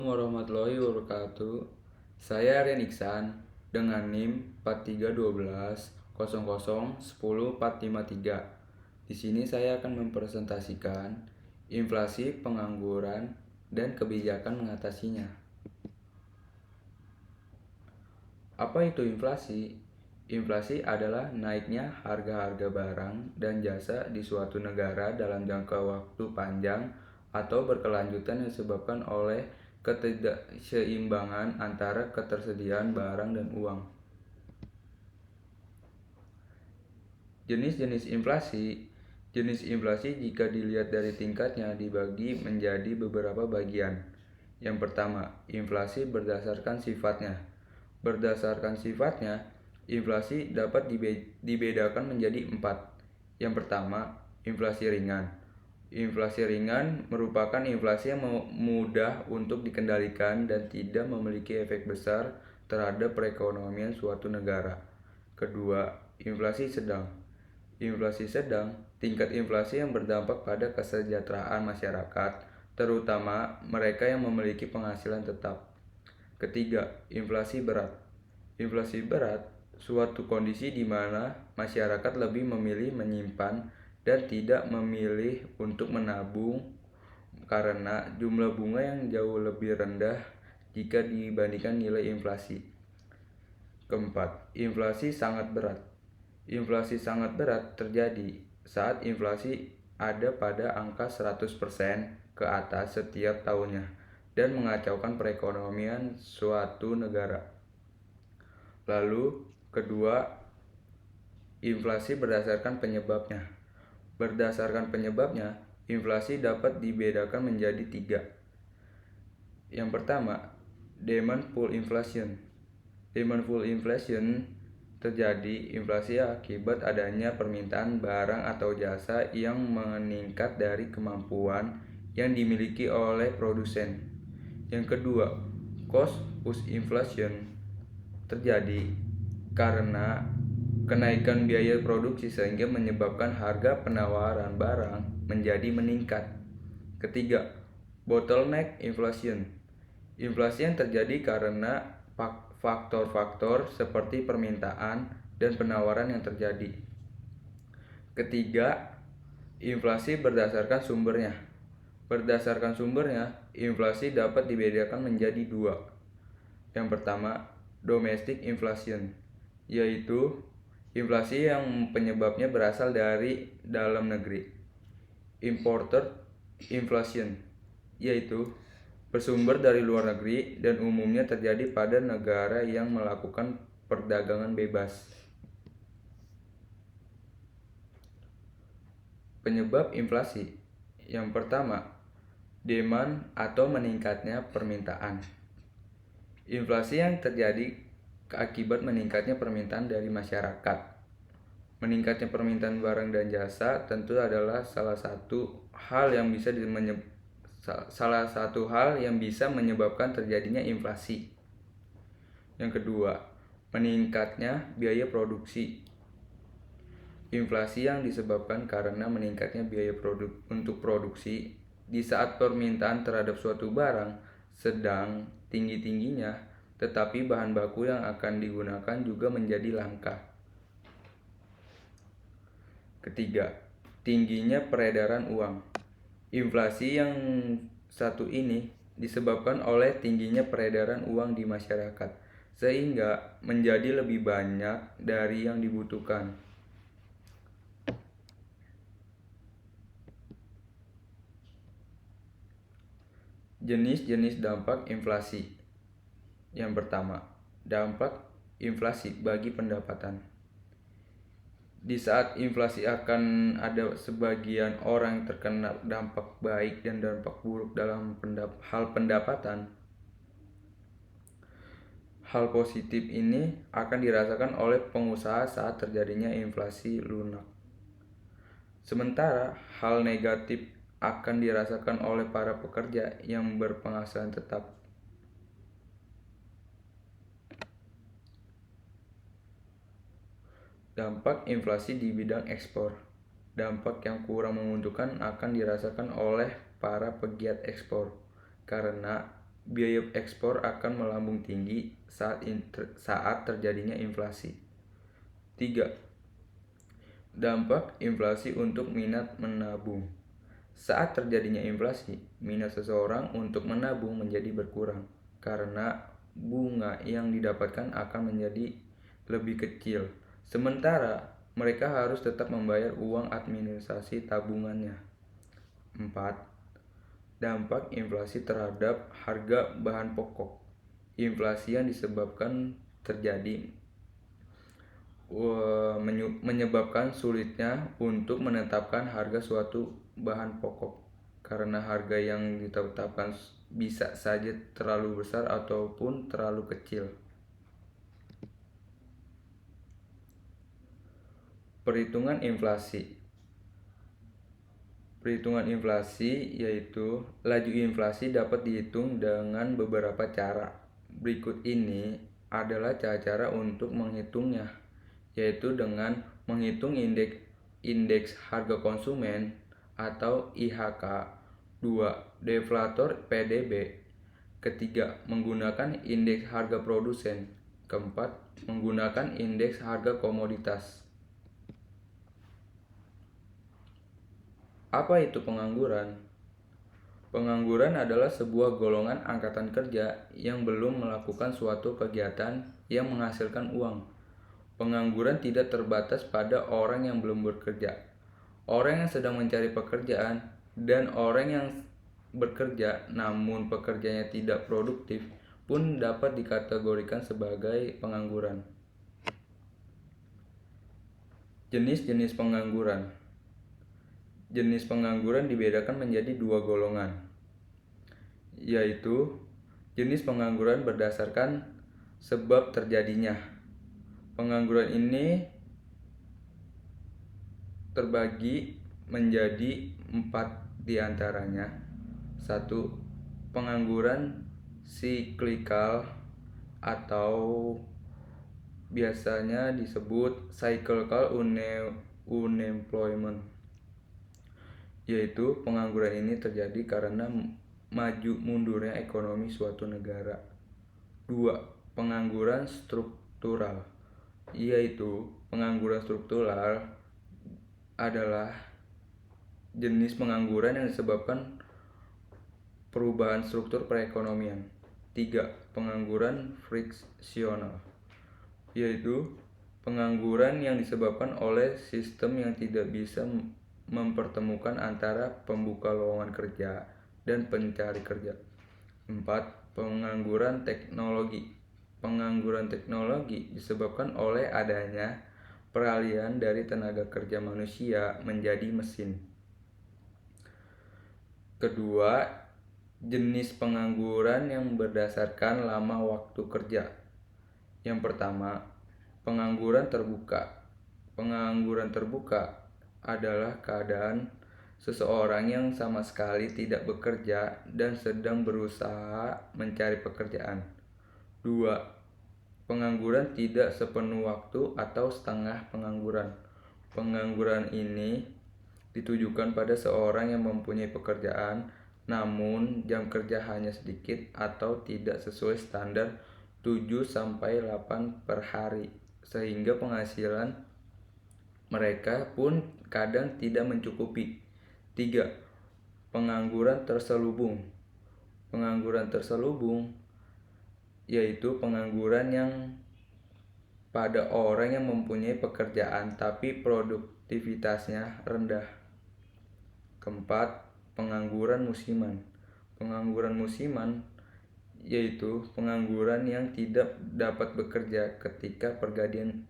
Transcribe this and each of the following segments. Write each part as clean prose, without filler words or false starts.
Warahmatullahi wabarakatuh. Saya Aryan Iksan dengan NIM 431200100453. Di sini saya akan mempresentasikan inflasi, pengangguran, dan kebijakan mengatasinya. Apa itu inflasi? Inflasi adalah naiknya harga-harga barang dan jasa di suatu negara dalam jangka waktu panjang atau berkelanjutan yang disebabkan oleh ketidakseimbangan antara ketersediaan barang dan uang. Jenis-jenis inflasi. Jenis inflasi jika dilihat dari tingkatnya dibagi menjadi beberapa bagian. Yang pertama, inflasi berdasarkan sifatnya. Berdasarkan sifatnya, inflasi dapat dibedakan menjadi 4. Yang pertama, inflasi ringan. Inflasi ringan merupakan inflasi yang mudah untuk dikendalikan dan tidak memiliki efek besar terhadap perekonomian suatu negara. Kedua, inflasi sedang. Inflasi sedang, tingkat inflasi yang berdampak pada kesejahteraan masyarakat, terutama mereka yang memiliki penghasilan tetap. Ketiga, inflasi berat. Inflasi berat, suatu kondisi di mana masyarakat lebih memilih menyimpan dan tidak memilih untuk menabung karena jumlah bunga yang jauh lebih rendah jika dibandingkan nilai inflasi. Keempat, inflasi sangat berat. Inflasi sangat berat terjadi saat inflasi ada pada angka 100% ke atas setiap tahunnya dan mengacaukan perekonomian suatu negara. Lalu, kedua, inflasi berdasarkan penyebabnya. Berdasarkan penyebabnya, inflasi dapat dibedakan menjadi 3. Yang pertama, demand pull inflation. Demand pull inflation terjadi inflasi akibat adanya permintaan barang atau jasa yang meningkat dari kemampuan yang dimiliki oleh produsen. Yang kedua, cost push inflation terjadi karena kenaikan biaya produksi sehingga menyebabkan harga penawaran barang menjadi meningkat. Ketiga, bottleneck inflation. Inflasi yang terjadi karena faktor-faktor seperti permintaan dan penawaran yang terjadi. Ketiga, inflasi berdasarkan sumbernya. Berdasarkan sumbernya, inflasi dapat dibedakan menjadi 2. Yang pertama, domestic inflation, yaitu inflasi yang penyebabnya berasal dari dalam negeri. Imported inflation, yaitu bersumber dari luar negeri dan umumnya terjadi pada negara yang melakukan perdagangan bebas. Penyebab inflasi. Yang pertama, demand atau meningkatnya permintaan. Inflasi yang terjadi akibat meningkatnya permintaan dari masyarakat. Meningkatnya permintaan barang dan jasa tentu adalah salah satu hal yang bisa menyebabkan terjadinya inflasi. Yang kedua, meningkatnya biaya produksi. Inflasi yang disebabkan karena meningkatnya biaya untuk produksi di saat permintaan terhadap suatu barang sedang tinggi-tingginya, tetapi bahan baku yang akan digunakan juga menjadi langka. Ketiga, tingginya peredaran uang. Inflasi yang satu ini disebabkan oleh tingginya peredaran uang di masyarakat, sehingga menjadi lebih banyak dari yang dibutuhkan. Jenis-jenis dampak inflasi. Yang pertama, dampak inflasi bagi pendapatan. Di saat inflasi akan ada sebagian orang yang terkena dampak baik dan dampak buruk dalam hal pendapatan. Hal positif ini akan dirasakan oleh pengusaha saat terjadinya inflasi lunak. Sementara hal negatif akan dirasakan oleh para pekerja yang berpenghasilan tetap. Dampak inflasi di bidang ekspor. Dampak yang kurang menguntungkan akan dirasakan oleh para pegiat ekspor karena biaya ekspor akan melambung tinggi saat terjadinya inflasi. 3. Dampak inflasi untuk minat menabung. Saat terjadinya inflasi, minat seseorang untuk menabung menjadi berkurang karena bunga yang didapatkan akan menjadi lebih kecil. Sementara mereka harus tetap membayar uang administrasi tabungannya. 4. Dampak inflasi terhadap harga bahan pokok. Inflasi yang disebabkan terjadi menyebabkan sulitnya untuk menetapkan harga suatu bahan pokok karena harga yang ditetapkan bisa saja terlalu besar ataupun terlalu kecil. Perhitungan inflasi. Perhitungan inflasi yaitu laju inflasi dapat dihitung dengan beberapa cara. Berikut ini adalah cara-cara untuk menghitungnya, yaitu dengan menghitung indeks harga konsumen atau IHK. 2. Deflator PDB. Ketiga, menggunakan indeks harga produsen. Keempat, menggunakan indeks harga komoditas. Apa itu pengangguran? Pengangguran adalah sebuah golongan angkatan kerja yang belum melakukan suatu kegiatan yang menghasilkan uang. Pengangguran tidak terbatas pada orang yang belum bekerja, orang yang sedang mencari pekerjaan, dan orang yang bekerja namun pekerjaannya tidak produktif pun dapat dikategorikan sebagai pengangguran. Jenis-jenis pengangguran. Jenis pengangguran dibedakan menjadi dua golongan, yaitu jenis pengangguran berdasarkan sebab terjadinya. Pengangguran ini terbagi menjadi 4 diantaranya. 1. Pengangguran siklikal atau biasanya disebut cyclical unemployment, yaitu pengangguran ini terjadi karena maju mundurnya ekonomi suatu negara. 2. Pengangguran struktural, yaitu pengangguran struktural adalah jenis pengangguran yang disebabkan perubahan struktur perekonomian. 3. Pengangguran friksional, yaitu pengangguran yang disebabkan oleh sistem yang tidak bisa mempertemukan antara pembuka lowongan kerja dan pencari kerja. 4. Pengangguran teknologi. Pengangguran teknologi disebabkan oleh adanya peralihan dari tenaga kerja manusia menjadi mesin. Kedua, jenis pengangguran yang berdasarkan lama waktu kerja. Yang pertama, pengangguran terbuka. Pengangguran terbuka adalah keadaan seseorang yang sama sekali tidak bekerja dan sedang berusaha mencari pekerjaan. 2. Pengangguran tidak sepenuh waktu atau setengah pengangguran. Pengangguran ini ditujukan pada seorang yang mempunyai pekerjaan namun jam kerja hanya sedikit atau tidak sesuai standar 7-8 per hari, sehingga penghasilan mereka pun kadang tidak mencukupi. 3. Pengangguran terselubung. Pengangguran terselubung yaitu pengangguran yang pada orang yang mempunyai pekerjaan tapi produktivitasnya rendah. Keempat, pengangguran musiman. Pengangguran musiman yaitu pengangguran yang tidak dapat bekerja ketika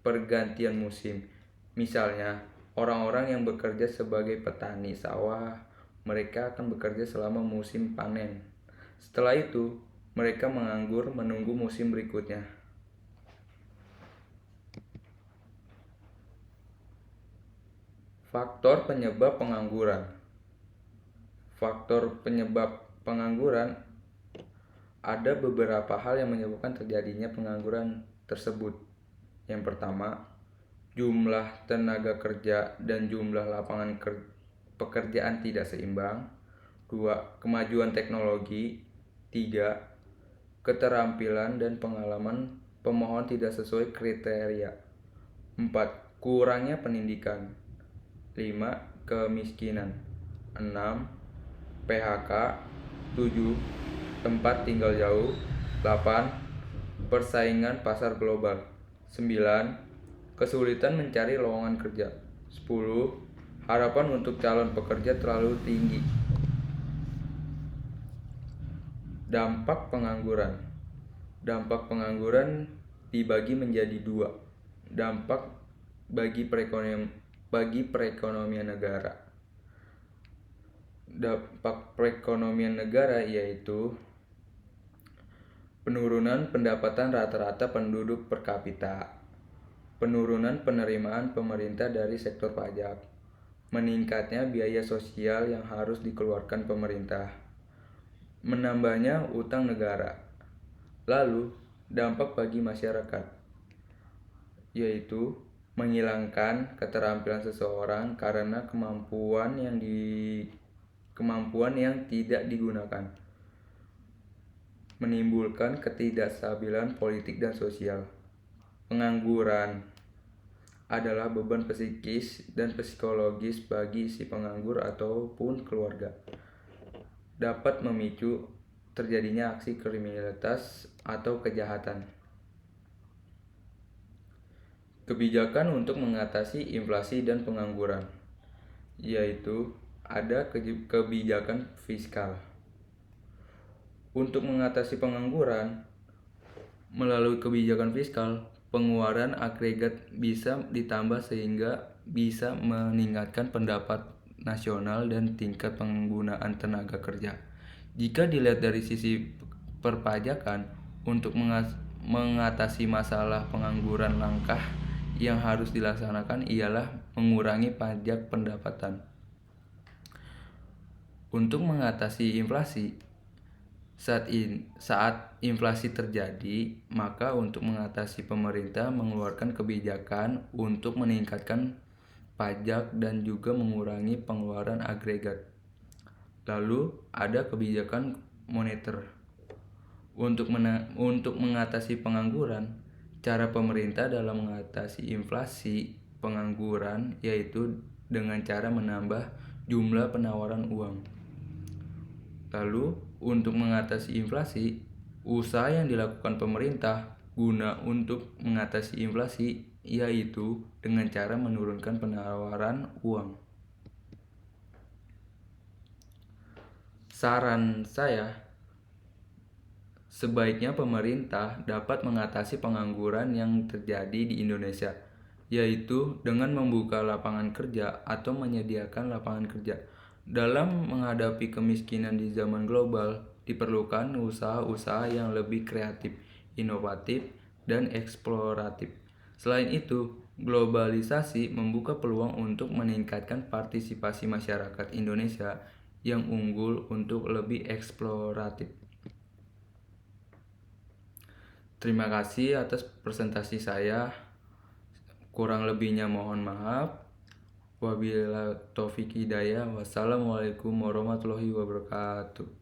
pergantian musim. Misalnya, orang-orang yang bekerja sebagai petani sawah, mereka akan bekerja selama musim panen. Setelah itu, mereka menganggur menunggu musim berikutnya. Faktor penyebab pengangguran. Faktor penyebab pengangguran ada beberapa hal yang menyebabkan terjadinya pengangguran tersebut. Yang pertama, jumlah tenaga kerja dan jumlah lapangan pekerjaan tidak seimbang. 2. Kemajuan teknologi. 3. keterampilan dan pengalaman pemohon tidak sesuai kriteria. 4. Kurangnya pendidikan. 5. Kemiskinan. 6. PHK. 7. Tempat tinggal jauh. 8. Persaingan pasar global. 9. Kesulitan mencari lowongan kerja. 10. Harapan untuk calon pekerja terlalu tinggi. Dampak pengangguran. Dampak pengangguran dibagi menjadi 2. Dampak bagi perekonomian negara. Dampak perekonomian negara yaitu penurunan pendapatan rata-rata penduduk per kapita, penurunan penerimaan pemerintah dari sektor pajak, meningkatnya biaya sosial yang harus dikeluarkan pemerintah, menambahnya utang negara. Lalu, dampak bagi masyarakat, yaitu menghilangkan keterampilan seseorang karena kemampuan yang tidak digunakan, menimbulkan ketidakstabilan politik dan sosial. Pengangguran adalah beban psikis dan psikologis bagi si penganggur ataupun keluarga. Dapat memicu terjadinya aksi kriminalitas atau kejahatan. Kebijakan untuk mengatasi inflasi dan pengangguran, yaitu ada kebijakan fiskal. Untuk mengatasi pengangguran, melalui kebijakan fiskal, pengeluaran agregat bisa ditambah sehingga bisa meningkatkan pendapat nasional dan tingkat penggunaan tenaga kerja. Jika dilihat dari sisi perpajakan, untuk mengatasi masalah pengangguran, langkah yang harus dilaksanakan ialah mengurangi pajak pendapatan. Untuk mengatasi inflasi, saat inflasi terjadi, maka untuk mengatasi pemerintah mengeluarkan kebijakan untuk meningkatkan pajak dan juga mengurangi pengeluaran agregat. Lalu ada kebijakan moneter. Untuk mengatasi pengangguran, cara pemerintah dalam mengatasi inflasi pengangguran yaitu dengan cara menambah jumlah penawaran uang. Lalu, untuk mengatasi inflasi, usaha yang dilakukan pemerintah guna untuk mengatasi inflasi yaitu dengan cara menurunkan penawaran uang. Saran saya, sebaiknya pemerintah dapat mengatasi pengangguran yang terjadi di Indonesia, yaitu dengan membuka lapangan kerja atau menyediakan lapangan kerja. Dalam menghadapi kemiskinan di zaman global, diperlukan usaha-usaha yang lebih kreatif, inovatif, dan eksploratif. Selain itu, globalisasi membuka peluang untuk meningkatkan partisipasi masyarakat Indonesia yang unggul untuk lebih eksploratif. Terima kasih atas presentasi saya. Kurang lebihnya mohon maaf. Wabillahi taufiq hidayah. Wassalamualaikum warahmatullahi wabarakatuh.